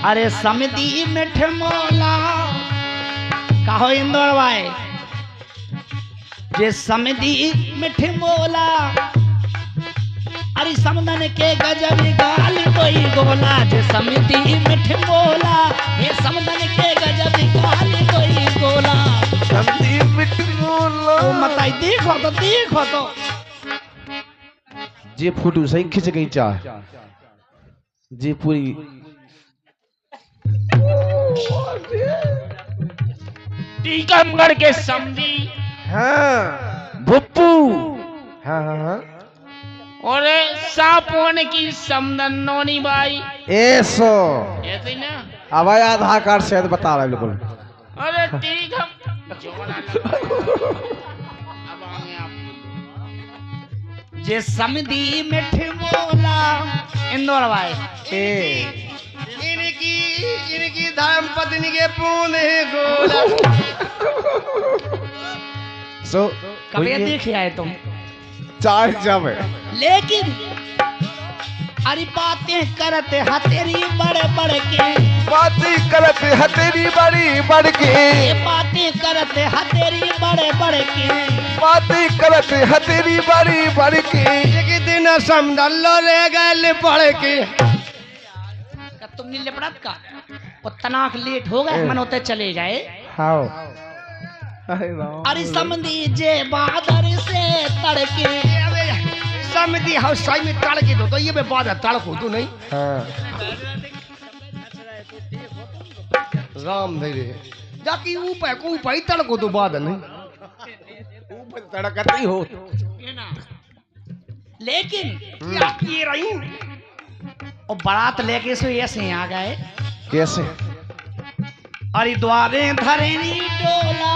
अरे समिति मिठ मोला कहो इंदौर भाई जे समिति मिठ मोला अरे समदन के गजब गाल कोई गोला जे समिति मिठ मोला ये समदन के गजब गाल कोई गोला समिति मिठ मोला ओ मताई देखो तो जे फोटो सही खिंच गई चाह जी पूरी टीकमगढ़ के समधी हाँ भुप्पू हाँ हाँ हाँ और सापोन की समदन नोनी बाई ऐसो ऐसे ही ना। अब आधार कार्ड से बता रहा है बिल्कुल। अरे ठीक हम अब आएंगे आप जे समिति मिठ मोला इंदौर भाई इनकी धर्म पत्नी के पूने गोला सो कभी देखे आए तुम चार जावे लेकिन अरे बातें करते हतेरी बड़े बड़े के बातें करते हतेरी बड़ी बढ़ के बातें करते हतेरी बड़े बड़े के बातें करते हतेरी बड़ी बढ़ के एक दिन समदल्लो ले गए पढ़ के तुमने लिपड़त का और तनाक लेट हो गए मन होते चले जाए हाँ अरे समझी जे बादर से तड़के समिति हाउस साई में तड़ के दो तो ये मैं बाद तड़को तू नहीं हाँ राम धीरे जाकी ऊपर को ऊपर तड़को तो बाद नहीं ऊपर तड़कती हो लेकिन क्या किए रही और बारात लेके सो ऐसे आ गए कैसे अरे द्वारे धरेनी डोला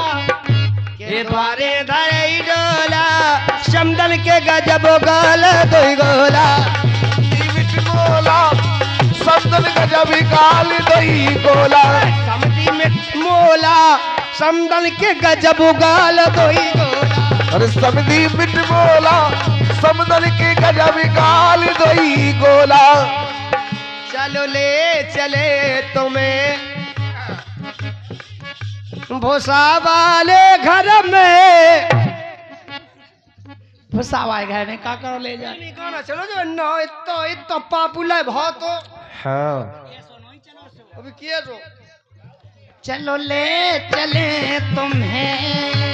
ये द्वारे धरे डोला समदल के गजब गाल दो गोला मिठ मोला समदल गजब गाल दई गोला समिति में मोला समदल के गजब गाल दो गोला अरे समिति मिठ मोला समदल के गजब गाल दई गोला चलो ले चले तुम्हें भूसा वाले घर में भुसावाए घर में का करो ले जा गाना चलो जो ना इतना पापुलर है बहुत हो हाँ अभी किया जो चलो ले चले तुम्हें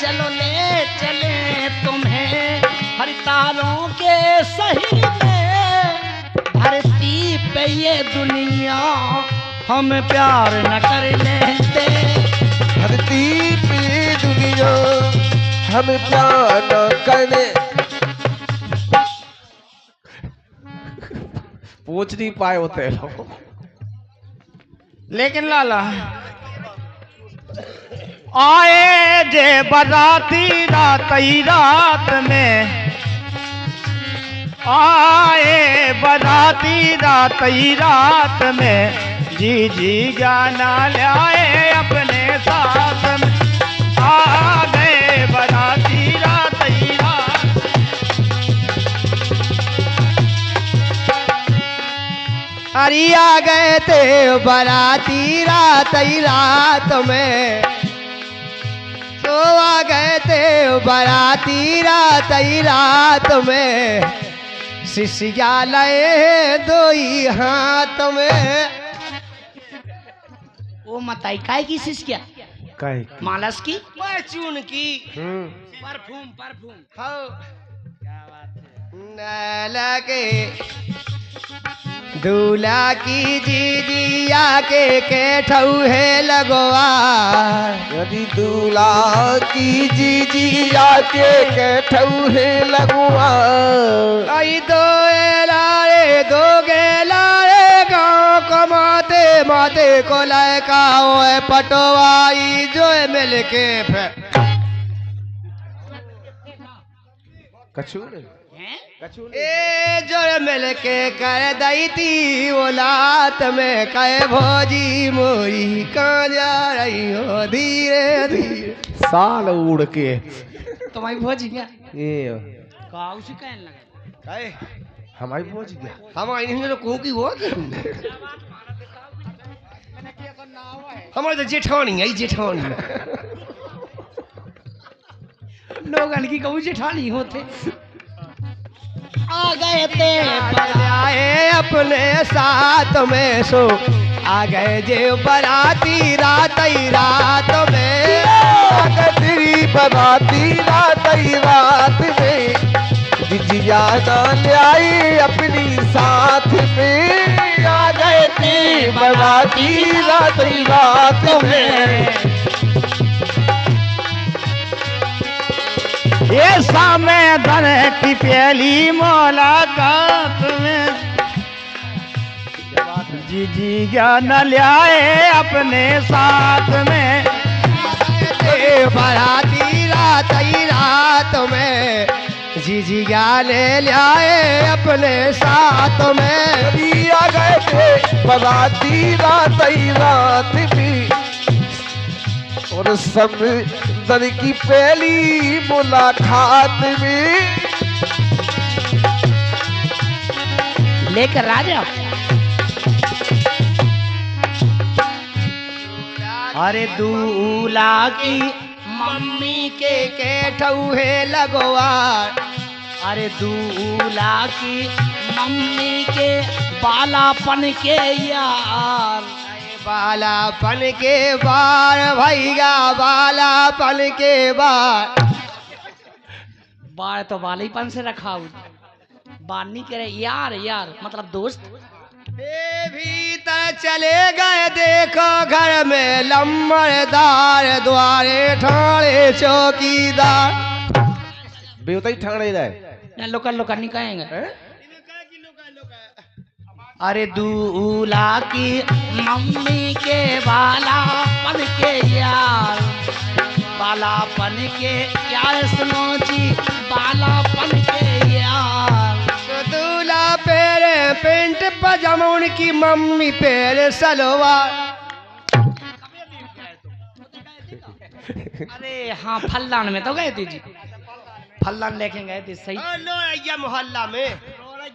चलो ले चले तुम्हें हरितारों के शहर में धरती पे ये दुनिया हम प्यार न कर लेते धरती पे दुनिया हम प्यार न करने पूछ नहीं पाए होते लोग लेकिन लाला आए जे बराती रात में आए बराती रात में जी गाना लाए अपने साथ में आ गए बराती रात अरे आ गए थे बराती रात में तो आ गए थे बराती रात में शिष्या लए दो ही हाथ में वो बताई काय की शिश क्या काहे मालस की परचून की परफ्यूम हाँ न लगे दूल्हा की जीजिया के ठऊ है लगवा यदि दूल्हा की जीजिया के ठऊ है लगवा आई दो लारे दो गे लारे गाँव को माते को लड़का ओए पटवाई जो मिल के कछूर ए जो मिल के कर दई थी वो लात में कहे भोजी मोरी कहाँ जा रही हो धीरे धीरे साल उड़ के तुम्हारी भोज क्या ये काऊ से कहने लगा कहे हमारी पहुंच गया। हमारी नहीं तो को की हो हमारे तो जेठानी है जेठानी लोग अनकी कहूँ जेठानी होते आ गए थे आए अपने साथ में सो आ गए जे बराती रात ही रात में तेरी बराती रात ही रात में जिजिया न आई अपनी साथ में आ गए थे बराती रात ही रात में। ये सामे धन की पहली मुलाकात में जी ज्ञान लाए अपने साथ में बराती रात ही रात में जी गाने लाए अपने साथ में आ गए थे बराती रात ही रात में और समंदर की पहली मुलाकात में लेकर राजा अरे दूल्हा की मम्मी के ठौहे लगवार अरे दूल्हा की मम्मी के बालापन के यार बालापन के बार भैया बालापन के बार बाल तो बालीपन से रखा हूँ बाल नहीं करे यार यार मतलब दोस्त भीतर चले गए देखो घर में लम्बरदार द्वारे ठाणे चौकीदार बेवता ही ठाणे रहे लोकल लोकल नहीं कहेंगे अरे दूल्हा की मम्मी के बालापन के यार बालापन के यार सुनो जी बालापन के यार दूल्हा पेरे पेंट पजामा उनकी मम्मी पेरे सलवार अरे हाँ फल्लान में तो गए थे जी फल्लान लेके गए थे सही मोहल्ला में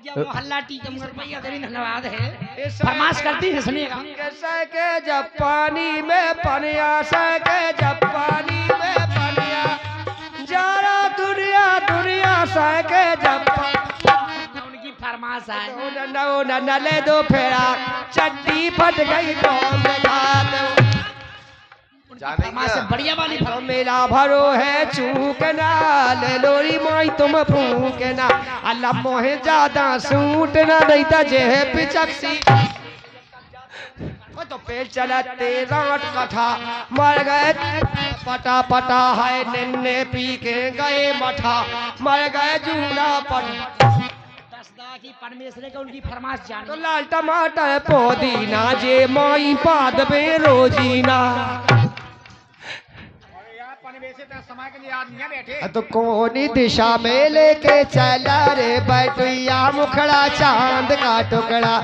मोहल्ला टीकम रुपया देरी धन्यवाद है फरमाश करती है सुनिएगा सके जब पानी में पनिया सके जब पानी में पनिया जरा दुनिया दुनिया सके जब उनकी फरमाश है न ले दो फेरा चड्डी फट गई तो मैं खाते फरमाश से बढ़िया वाली तो मेरा भरो है चूकना ले लोरी माई तुम फूकना अल्लाह मोहे ज्यादा सूटना नहीं तो जे पिचक्सी तो पेट चलते राट कथा मर गए पटा पटा है निन्ने पी के गए मठा मर गए जूना पट की परमेश्वर के उनकी फरमाश जान तो लाल टमाटर पुदीना जे माई पाद में रोजीना तो कौनी दिशा में लेके चला रे बैठिया मुखड़ा चांद का टुकड़ा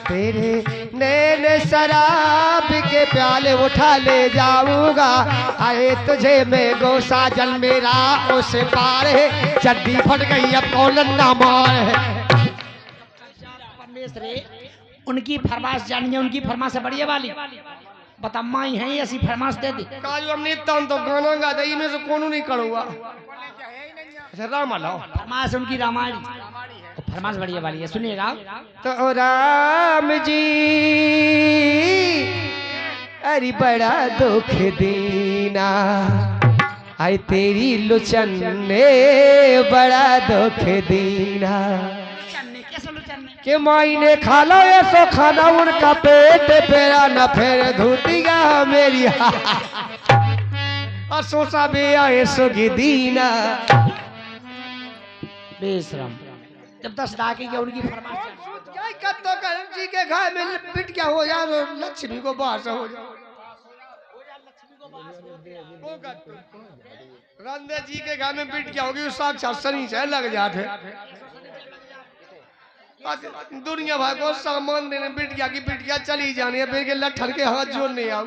तेरे नैन शराब के प्याले उठा ले जाऊंगा आए तुझे मैं गो साजन मेरा उस पार है चड्डी फट गई अब कौन ना मार है परमेश्वर उनकी फरमाश जानिए उनकी फरमाश से बढ़िया वाली बता माई है ऐसी फरमाश दे दी काजू हमने तो गाना गा दई में से कोनो नहीं करूंगा अच्छा राम लाओ फरमाश उनकी रामायण फरमाश बढ़िया वाली है सुनिएगा तो राम जी अरे बड़ा दुख देना आई तेरी लुचन ने बड़ा दुख देना कि माई ने खा लो ऐसो खाना उनका पेट पेरा न फिर धूतिया मेरी और सोचा बे आए सुगी दीना बेशरम जब 10 डाके के उनकी फरमाश क्या कत्तो करम जी के घर में पिट क्या हो जा लक्ष्मी को बाहर हो जा रंदे जी के घर में पिट क्या होगी साक्षात शनि से लग जाते दुनिया भाई को सामान देने बिटिया की बिटिया चली जानी है फिर के लठन के हाथ जोड़ने आओ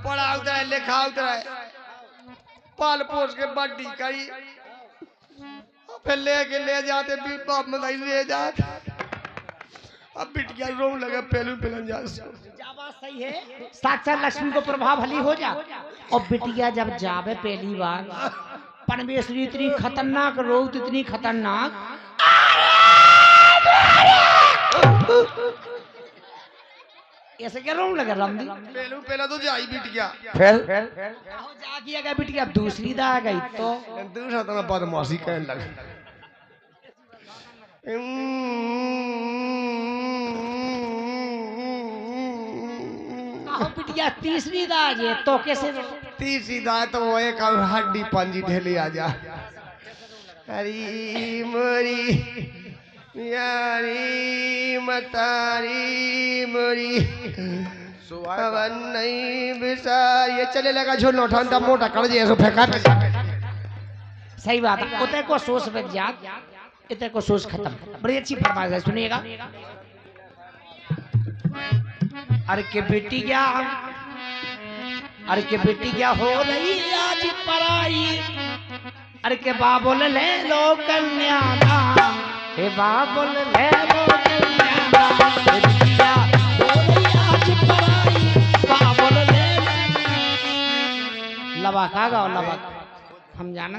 पढ़ा उतरा है लिखा उतरा है पाल पोस के बड्डी करी फिर ले जाते भी बाप मदाई ले जाते। अब बिटिया रो लगे पहलू पिलन जा बात सही है, साक्षात लक्ष्मी को प्रभाव भली हो जा। और बिटिया जब जावे पहली बार, परमेश्वरी इतनी खतरनाक रोग, इतनी खतरनाक, ऐसे क्या रोने लगा रामदी? पहलू पहला तो जाई बिटिया, फिर जा किया गया बिटिया, दूसरी दा आ गई तो दूसरा तो बदमाशी करने लगा। बिटिया तीसरी दा आ जाए तो कैसे? तीसरी दा तो वो एक हड्डी पंजी ढेली आ जा। हरी मोरी यारी मतारी मोरी पवन नहीं बिसार, ये चले लगा झोल उठान तब मोटा कर जे ऐसो फेंका। सही बात है, उते को सोच बैठ जा, इते को सोच खत्म। बड़ी अच्छी फरमाइश है, सुनिएगा। अरे के बेटी क्या, अरे के बेटी क्या हो रही आज पराई, अरे के बाबुल ले लो कन्यादान, हे बाबुल ले लो कन्यादान, हे बेटिया हो रही आज पराई, बाबुल ले लबा खा गाओ लबा, हम जाना।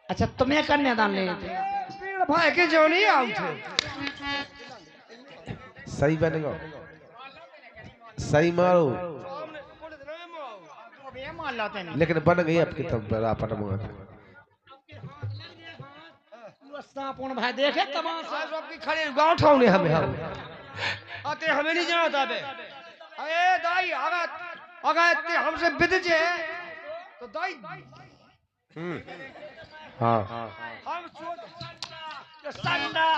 अच्छा तुम्हें कन्यादान ले थे भाई के जो नहीं आउ थे। सही बनेगा, सही मारो, लेकिन बन गई आपकी तब रापट मुआ सापुन भाई देखे तमाशा सबकी खड़े गांव ठाउने हमें हम आते हमें नहीं जानता बे। अरे दाई अगर अगर हमसे बिद जे तो दाई हाँ हम सोच संडा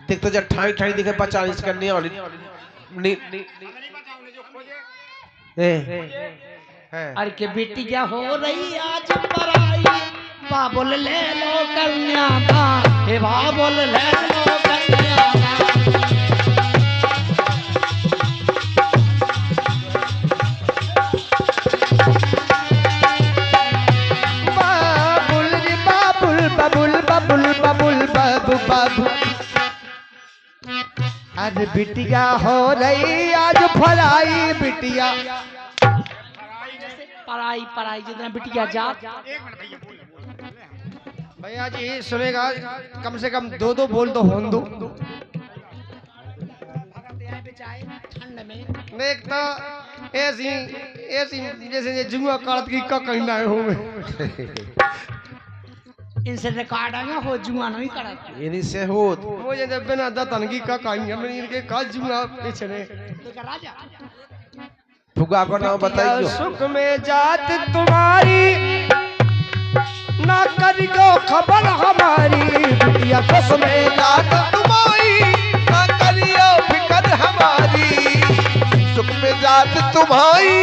देख तो जब ठाई ठाई दिखे बचा इस करने वाली अरे के बेटी क्या हो रही आज पराई, बाबुल ले लो कन्यादान, हे बाबुल ले लो कन्यादान। बाबुल रे बाबुल बाबुल बाबुल बाबुल बाबू बाबू, अरे बिटिया हो रही आज फराई बिटिया। पराई पराई जितना बिटिया जात। भैया जी सुनेगा, कम से कम दो दो बोल तो हों दो। ठंड में एक तो ऐसी ऐसी जैसे जुआ काट की का कहीं ना होंगे। इनसे रिकॉर्ड आया हो जुआ नहीं करा, इन्हीं से हो वो जब बिना दतन की का कहीं हमें इनके का जुआ पिछले राजा फुगा को नाम बताइयो। सुख में जात तुम्हारी ना करियो खबर हमारी, बिटिया सुख में जात तुम्हारी ना करियो फिकर हमारी, सुख में जात तुम्हारी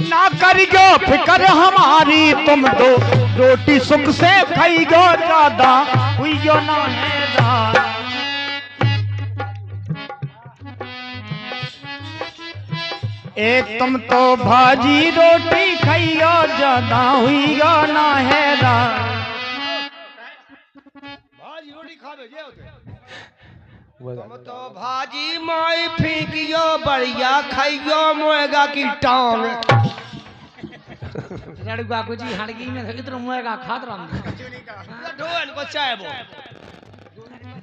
ना करियो फिकर हमारी, तुम दो रोटी सुख से खाइयो, ज्यादा हुइयो ना हैरान। एक तुम तो भाजी रोटी खाइयो, ज्यादा हुइयो ना हैरान। भाजी रोटी खावे जे तुम तो भाजी माई फेंकियो, बढ़िया खाइयो मुएगा की टांग। रड़ुआ को जी हड़गी में इतना मुएगा खात राम ढोन को चाय बो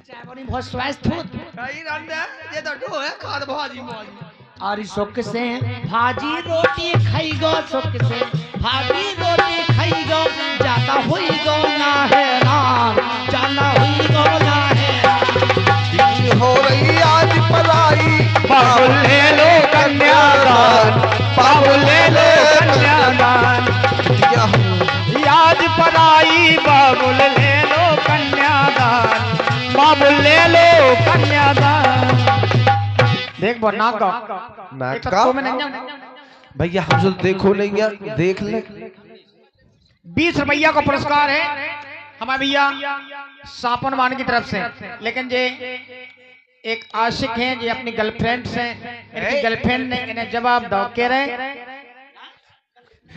चाय बनी बहुत स्वास्थ्य हो कहीं रंदे ये तो ढो है खाद भाजी मौजी। और सुख से भाजी रोटी खाइगो, सुख से भाजी रोटी खाइगो, जाता हुई गो ना हैरान, जाना हुई गो ना हैरान। हो रही आज पराई, बाबुल ले लो कन्यादान, बाबुल ले लो कन्यादान, आज पराई, बाबुल ले लो कन्यादान, बाबुल ले लो कन्यादान। देख वो नाक नाक का में नहीं भैया हम जो देखो नहीं यार, देख ले 20 रुपया का पुरस्कार है हमारे भैया सापन मान की तरफ से। लेकिन जे एक आशिक हैं ये अपनी गर्लफ्रेंड से, इनकी गर्लफ्रेंड ने इन्हें जवाब दो कह रहे।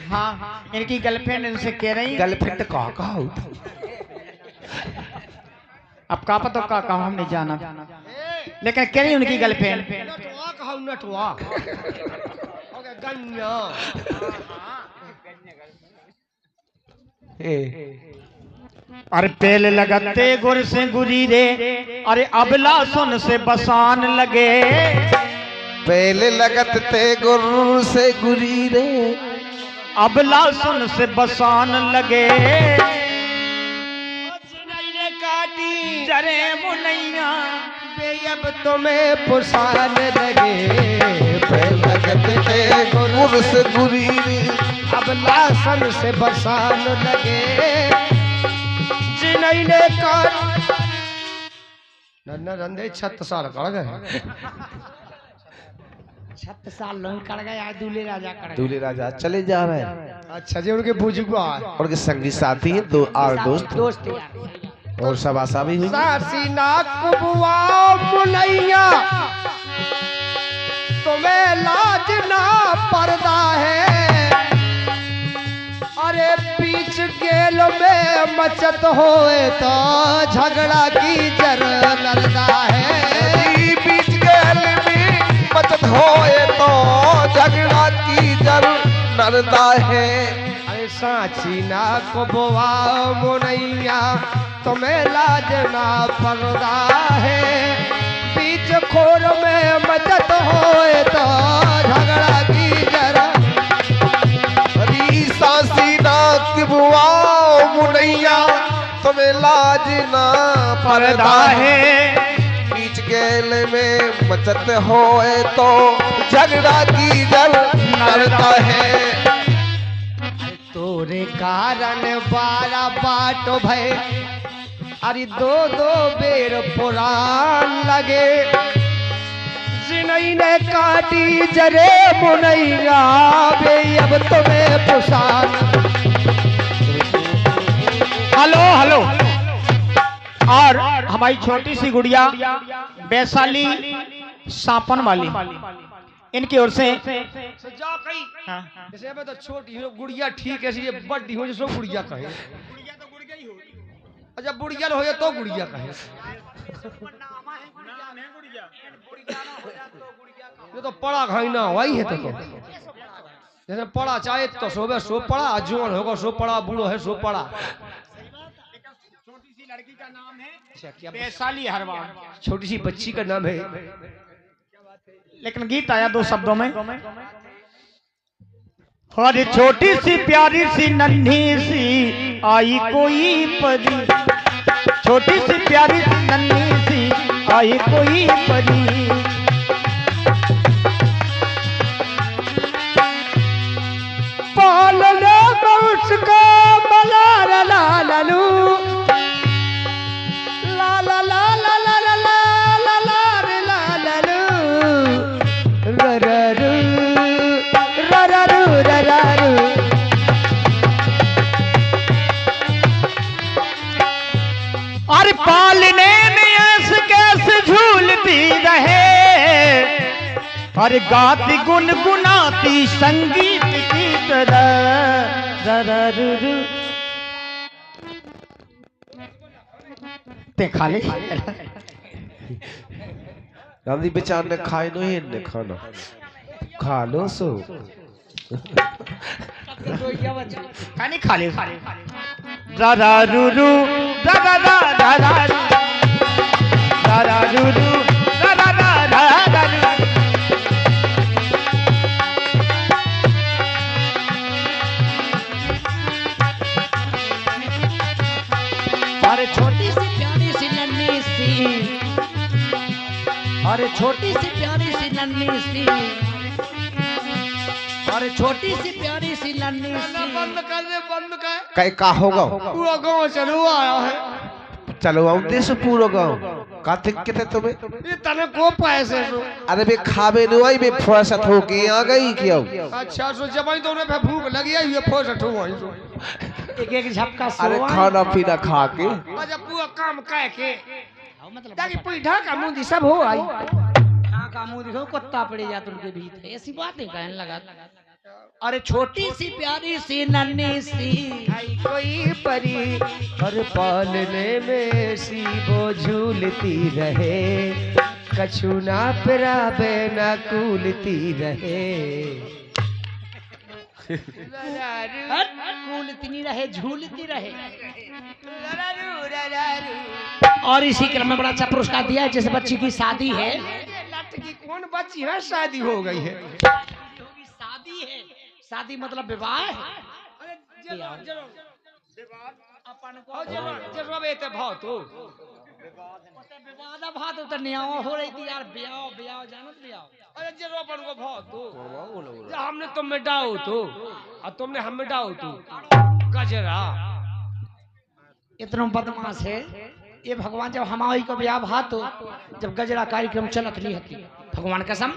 हाँ इनकी गर्लफ्रेंड इनसे कह रही गर्लफ्रेंड कहा अब का पता का कहा हम नहीं जाना, लेकिन कह रही उनकी गर्लफ्रेंड अरे पेल लगते गुर से गुरी रे, अरे अबला सुन से बसान लगे। पहले लगत ते गुरु से गुरी रे, अबला सुन से बसान लगे। काटी जरे मुनैया अब तुम्हें पुसान लगे। पहले लगत ते गुरु से गुरी रे, अब लासन से बसान लगे। जिन्हीं ने काट नन्ना रंदे 36 साल कड़ गए। 36 साल लोग कड़ गए, आज दूल्हे राजा कड़ गए। दूल्हे राजा चले जा रहे हैं। अच्छा जी उनके बुजुर्ग उनके संगी साथी हैं, दो और दोस्त यार और सब आशा भी हुई। सासी नाक बुआ मुनैया तुम्हें लाज ना पर्दा है। अरे बीच गेल में मचत होए तो झगड़ा की जर लड़ता है। बीच गेल में मचत होए तो झगड़ा की जर नरदा है। अरे साची नाक बुआ मुनैया तुम्हें लाज ना पर्दा है। बीच खोर में मचत होए तो झगड़ा की जरा। सासी नाक बुआ मुनैया तुम्हें लाज ना पर्दा है। बीच गेल में मचत होए तो झगड़ा की जर नरदा है। तोरे कारण 12 बाट भय, अरे 2 बेर पुराण लगे। जिन्हीं ने काटी जरे मुनैया बे अब तुम्हें पुसान। Hello hello. और हमारी छोटी सी गुड़िया वैशाली सापन वाली, इनकी ओर से जैसे तो छोटी हो गुड़िया ठीक है, ये बड़ी हो जो गुड़िया कहे। अच्छा बुढ़िया हो तो गुड़िया कहे। ये तो पड़ा खाई ना वही है तो जैसे पड़ा चाहे तो सोबे सो पड़ा, जवान होगा सो पड़ा, बूढ़ो है सो पड़ा। छोटी सी लड़की का नाम है वैशाली हरवान, छोटी सी बच्ची का नाम है। लेकिन गीत आया 2 शब्दों में। अरे छोटी सी प्यारी सी नन्ही सी आई कोई परी, छोटी सी प्यारी सी नन्ही सी आई कोई परी। पालने उसको मलार लालू ला ला ला ला ला ला ला ला लालू रररू रररू रररू। और पालने में ऐसे कैसे झूलती रहे, और गाती गुनगुनाती संगीत की तरह। ते खा ले गांधी बेचार ने खाए नो ही ने खाना खा लो सो खानी खा ले। दादा रूरू दादा दादा दादा रूरू दादा दादा। अरे छोटी सी प्यारी सी नन्ही सी, अरे छोटी सी प्यारी सी नन्ही सी, अरे छोटी सी प्यारी सी नन्ही सी। बंद कर दे, बंद कर। कई का होगा पूरा गांव चलो आया है। चलो हम देश पूरा गांव काथे किते तुम्हें ये तने को पैसे सो अरे बे खाबे नुआई में फुर्सत हो के आ गई क्यों अच्छा सो जब तो उन्हें पे भूख लगी है ये फोसट हुआ सो एक एक झपका अरे सोवा खाना पीना खा के अच्छा पूरा काम कह के मतलब ताकि पीठा का मुंह सब हो आई हाँ का मुंह दिखो कुत्ता पड़े जाते उनके भीतर ऐसी बात नहीं कहने लगा। अरे छोटी सी प्यारी सी नन्ही सी आई कोई परी और पालने में सी वो झूलती रहे कछु ना पराबे ना कूलती रहे कूलती नहीं रहे झूलती रहे। और इसी क्रम में बड़ा अच्छा पुरस्कार दिया है। जैसे बच्ची की शादी है, लटकी कौन बच्ची है शादी हो गई है शादी है, शादी मतलब विवाह है। अपन को जरूर बेटे भाव तो विवाद भात तो न्यावा हो रही थी यार, ब्याह ब्याह जानत ब्याह। अरे जरूर अपन को भाव तो हमने तुम में डाओ तो और तुमने हम में डाओ तो गजरा इतना बदमाश है ये भगवान। जब हमारी को ब्याह भात हो, जब गजरा कार्यक्रम चलत नहीं होती भगवान कसम,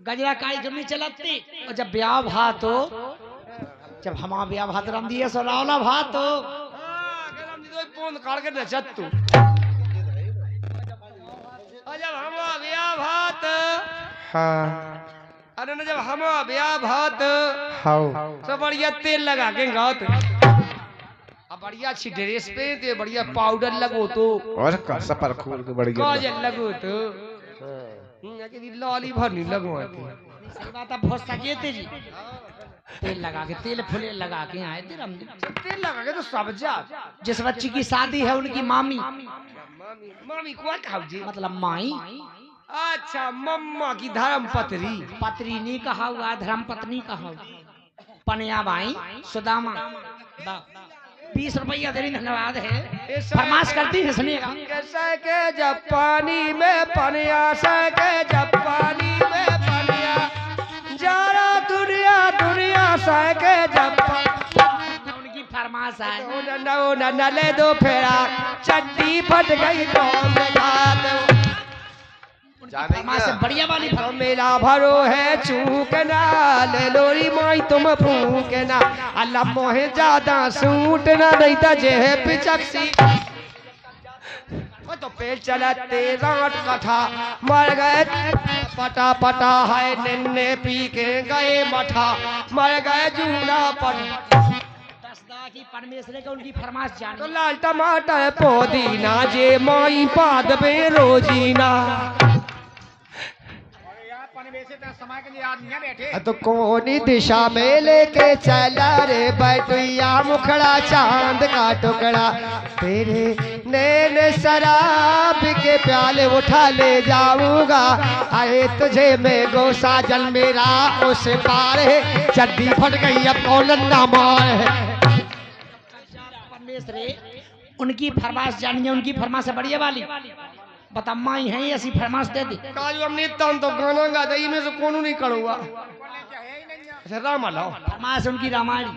गजरा कार्यक्रम नहीं चलती। और जब ब्याह भात हो, जब हमारा ब्याह भात राम दिए सो रावला भात हो फोन काट के नचत तू जब हम ब्याह भात हाँ अरे न जब हम ब्याह भात हाँ सब बढ़िया तेल लगा के गात अब बढ़िया अच्छी ड्रेस पे ते बढ़िया पाउडर लगो तो और का सफर खोल के बढ़ गया काजल लगो तो कि लाली भर नहीं लगो सही बात है। बहुत सजे थे जी, तेल लगा के तेल फुले लगा के आए थे हम। तेल लगा के तो सब जा जिस बच्ची की शादी है उनकी मामी मामी को कहा जी मतलब माई। अच्छा मम्मा की धर्म पत्री पत्री नहीं कहा हुआ, धर्म पत्नी कहा हुआ। पनिया बाई सुदामा 20 रुपया देरी धन्यवाद है। फरमाश करती है सुनिएगा। के जब पानी में पनिया सके जब पानी में पनिया जरा दुनिया दुनिया सके जब उनकी फरमाश है न ले दो फेरा चड्डी फट गई तो फरमाश से बढ़िया वाली तो मेला भरो है चूकना ले लोरी माई तुम फूकना अल्लाह मोहे ज्यादा सूट ना नहीं था जे पिचक्सी तो पेट चलते राट कथा मर गए पटा पटा है निन्ने पी के गए मठा मर गए जूना पट की परमेश्वर का उनकी फरमाश जान। तो लाल टमाटर पुदीना जे माई पाद पे रोजीना तो कोनी दिशा में लेके चला रे बैठिया मुखड़ा चांद का टुकड़ा तेरे नैन शराब के प्याले उठा ले जाऊंगा आए तुझे मैं गो साजन मेरा उस पार है चड्डी फट गई अब कौन ना मार है। परमेश्वर उनकी फरमाश जानिए, उनकी फरमाश से बढ़िया वाली बता माई है ऐसी फरमाश दे दी। काजू हमने तो गाना गा दे में से कोनो नहीं करूंगा। अच्छा रामा लाओ फरमाश उनकी रामायण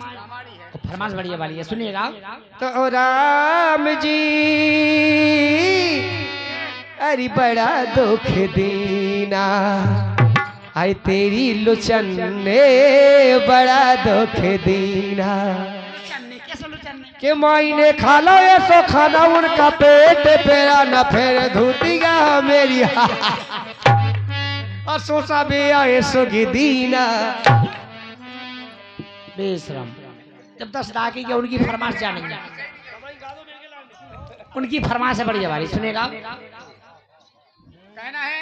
फरमाश बढ़िया वाली है सुनिएगा। तो राम जी अरे बड़ा दुख दीना आई तेरी लुचन ने बड़ा दुख दीना के माई ने खा लो ऐसो खाना उनका पेट पेरा न फिर धूतिया मेरी और सोचा बे आए सुगी दीना बेशरम। जब 10 डाके के उनकी फरमाश जानेंगे, उनकी फरमाश है बढ़िया वाली सुनेगा। कहना है